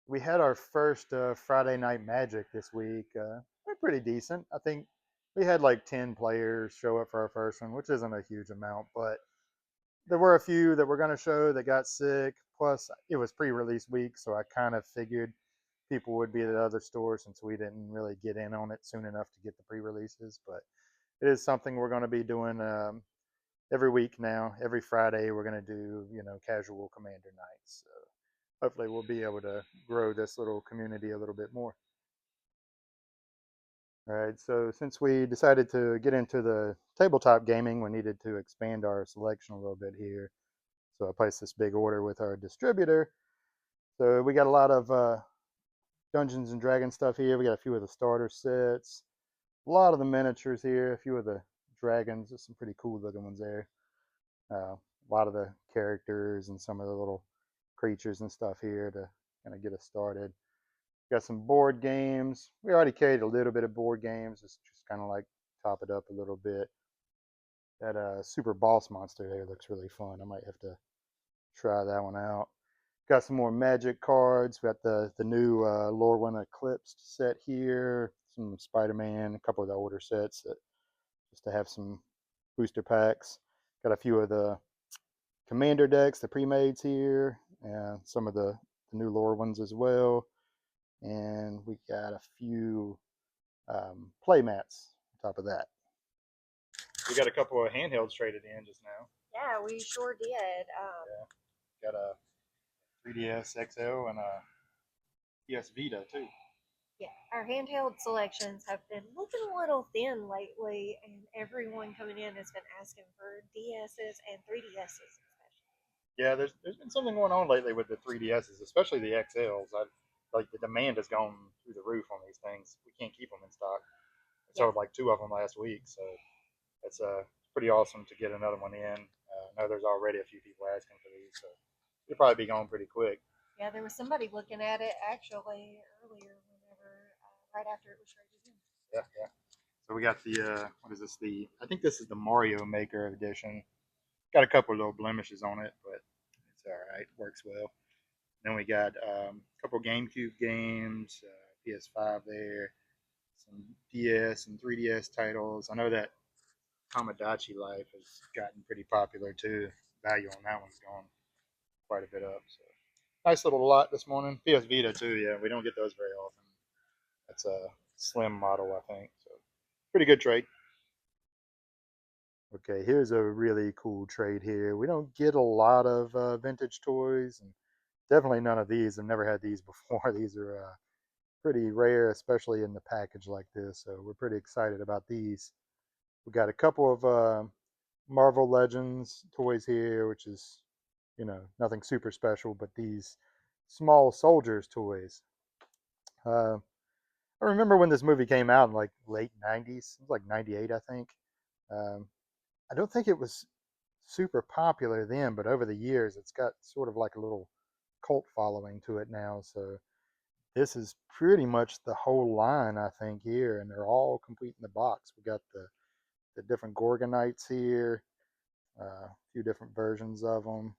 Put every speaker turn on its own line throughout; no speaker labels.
We had our first Friday Night Magic this week. They're pretty decent. I think we had like 10 players show up for our first one, which isn't a huge amount, but there were a few that were going to show that got sick. Plus, it was pre-release week, so I kind of figured people would be at other stores since we didn't really get in on it soon enough to get the pre-releases. But it is something we're going to be doing every week now. Every Friday, we're going to do casual Commander nights. So hopefully, we'll be able to grow this little community a little bit more. All right, so since we decided to get into the tabletop gaming, we needed to expand our selection a little bit here. So I placed this big order with our distributor. So we got a lot of Dungeons and Dragons stuff here. We got a few of the starter sets, a lot of the miniatures here, a few of the dragons. There's some pretty cool looking ones there. A lot of the characters and some of the little creatures and stuff here to kind of get us started. Got some board games. We already carried a little bit of board games. It's just kind of like top it up a little bit. That Super Boss Monster there looks really fun. I might have to try that one out. Got some more Magic cards. We got the new Lorwyn Eclipsed set here. Some Spider-Man, a couple of the older sets that just to have some booster packs. Got a few of the Commander decks, the pre-mades here, and some of the new lore ones as well. And we got a few play mats on top of that. We got a couple of handhelds traded in just now.
Yeah, we sure did.
Yeah, got a 3DS XL and a PS Vita too.
Yeah, our handheld selections have been looking a little thin lately, and everyone coming in has been asking for DSs and 3DSs, especially.
Yeah, there's been something going on lately with the 3DSs, especially the XLs. I like the demand has gone through the roof on these things. We can't keep them in stock. I
Yeah,
sold like two of them last week, so it's pretty awesome to get another one in. I know there's already a few people asking for these, so it'll probably be gone pretty quick.
yeah, there was somebody looking at it actually earlier, whenever right after it was traded in.
Yeah, yeah. So we got the what is this? The I think this is the Mario Maker edition. Got a couple of little blemishes on it, but it's all right. Works well. Then we got a couple GameCube games, PS5 there, some DS and 3DS titles. I know that Tomodachi Life has gotten pretty popular too. Value on that one's gone quite a bit up. So nice little lot this morning. PS Vita too. Yeah, we don't get those very often. That's a slim model, I think. So pretty good trade. Okay, here's a really cool trade here. We don't get a lot of vintage toys, and definitely none of these. I've never had these before. These are pretty rare, especially in the package like this. So we're pretty excited about these. We got a couple of Marvel Legends toys here, which is, nothing super special, but these small soldiers toys. Uh, I remember when this movie came out in like late 90s, it was like 98, I think. Um, I don't think it was super popular then, but over the years, it's got sort of like a little cult following to it now. So this is pretty much the whole line, I think, here, and they're all complete in the box. We got the different Gorgonites here, a few different versions of them,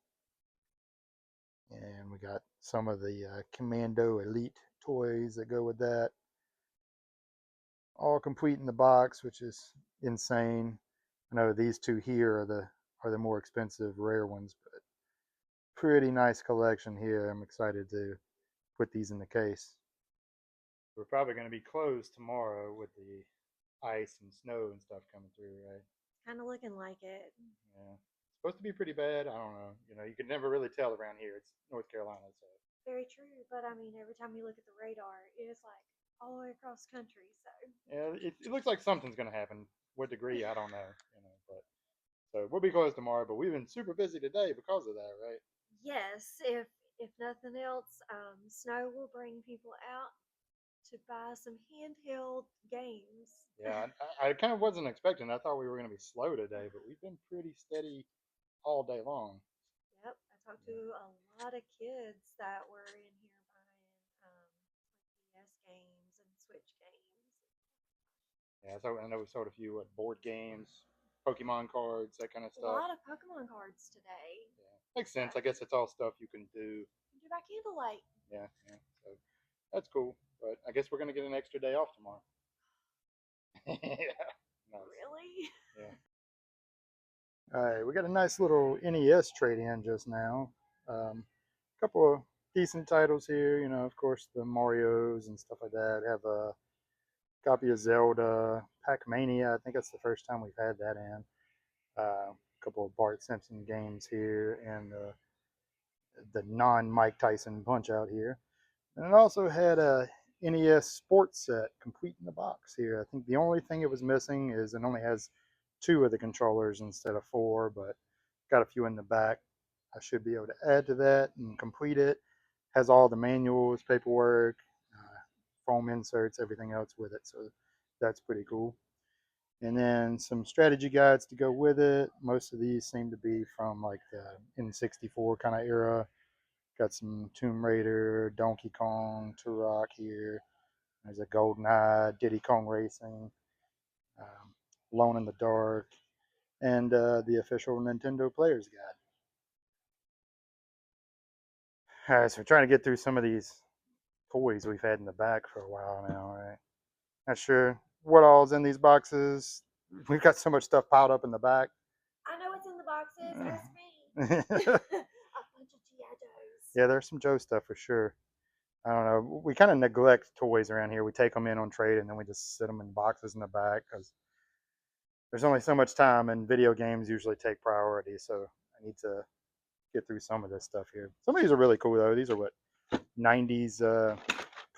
and we got some of the Commando Elite toys that go with that. All complete in the box, which is insane. I know these two here are the more expensive rare ones, but pretty nice collection here. I'm excited to put these in the case. We're probably going to be closed tomorrow with the ice and snow and stuff coming through, right?
Kind of looking like it.
Yeah. It's supposed to be pretty bad. I don't know. You can never really tell around here. It's North Carolina, so
Very true, but I mean, every time you look at the radar, it is like all the way across country. So
yeah, it looks like something's going to happen. What degree, I don't know. But so we'll be closed tomorrow. But we've been super busy today because of that, right?
yes, if nothing else, snow will bring people out to buy some handheld games.
Yeah, I kind of wasn't expecting. I thought we were going to be slow today, but we've been pretty steady all day long.
Yep, I talked to a lot of kids that were in here buying like DS games and Switch games.
Yeah, so I know we sold a few board games, Pokemon cards, that kind of
A
stuff.
lot of Pokemon cards today.
Yeah, makes sense. I guess it's all stuff you can do.
Do by candlelight.
Yeah, yeah. So That's cool. But I guess we're gonna get an extra day off tomorrow. Yeah. Nice.
Really?
Yeah. All right, we got a nice little NES trade in just now. A couple of decent titles here. You know, of course, the Mario's and stuff like that. Have a copy of Zelda, Pac-Mania. I think that's the first time we've had that in. A couple of Bart Simpson games here, and the non-Mike Tyson Punch Out here. And it also had a NES sports set complete in the box here. I think the only thing it was missing is it only has two of the controllers instead of four, but got a few in the back. I should be able to add to that and complete it. Has all the manuals, paperwork, foam inserts, everything else with it. So that's pretty cool. And then some strategy guides to go with it. Most of these seem to be from like the N64 kind of era. Got some Tomb Raider, Donkey Kong, Turok here. There's a GoldenEye, Diddy Kong Racing, Alone in the Dark, and the official Nintendo Player's Guide. All right, so we're trying to get through some of these toys we've had in the back for a while now, right? Not sure what all's in these boxes. We've got so much stuff piled up in the back.
I know what's in the boxes. Ask me. A bunch of G.I. Joes.
Yeah, there's some Joe stuff for sure. I don't know. We kind of neglect toys around here. We take them in on trade and then we just sit them in boxes in the back because there's only so much time and video games usually take priority. So I need to get through some of this stuff here. Some of these are really cool though. These are what 90s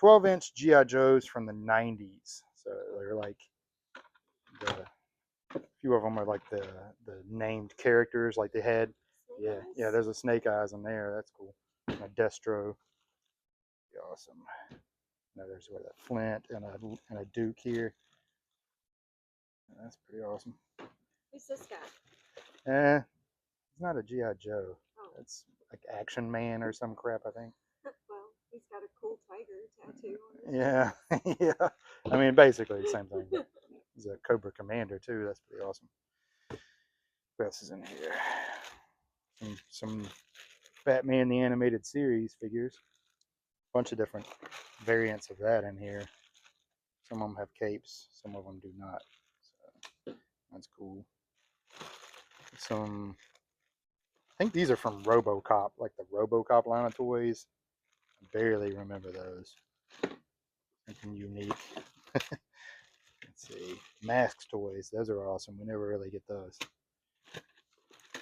12-inch GI Joes from the 90s. So they're like the few of them are like the named characters like they had. Yeah, there's a Snake Eyes in there. That's cool. And a Destro. Awesome. Now there's what a Flint and a Duke here. That's pretty awesome.
Who's this guy?
He's not a GI Joe.
Oh.
It's like Action Man or some crap, I think.
Well, he's got a cool tiger tattoo on his
Yeah, yeah. I mean, basically the same thing. But he's a Cobra Commander too. That's pretty awesome. What else is in here? Some Batman the Animated Series figures. Bunch of different variants of that in here. Some of them have capes, some of them do not. So that's cool. I think these are from RoboCop, like the RoboCop line of toys. I barely remember those. Something unique. Let's see. Masks toys. Those are awesome. We never really get those.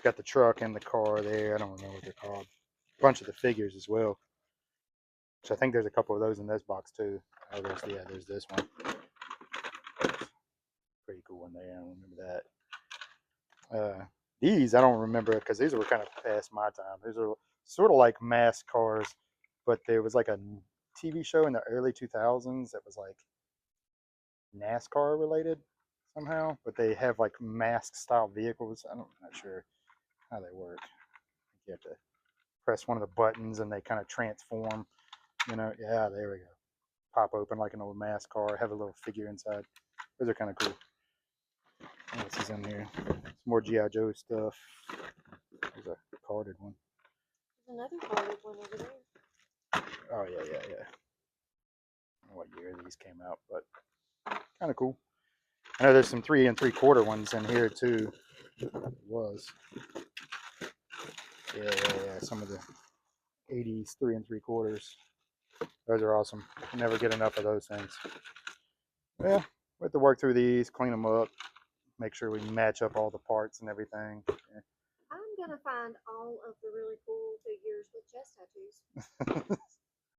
Got the truck and the car there. I don't know what they're called. A bunch of the figures as well. So I think there's a couple of those in this box too. Oh, there's this one. Pretty cool one there. I don't remember that. These I don't remember because these were kind of past my time. These are sort of like mask cars, but there was like a TV show in the early 2000s that was like NASCAR related somehow, but they have like mask style vehicles. I'm not sure how they work. You have to press one of the buttons and they kind of transform. You know, yeah, there we go. Pop open like an old mask car. Have a little figure inside. Those are kind of cool. What else is in here? Some more GI Joe stuff. There's a carded one.
There's another colored one over there.
Oh yeah. I don't know what year these came out, but kind of cool. I know there's some 3 3/4 ones in here too. It was. Yeah. Some of the 80s 3 3/4. Those are awesome. Never get enough of those things. Yeah, we have to work through these, clean them up, make sure we match up all the parts and everything. Yeah.
I'm gonna find all of the really cool figures with chest tattoos.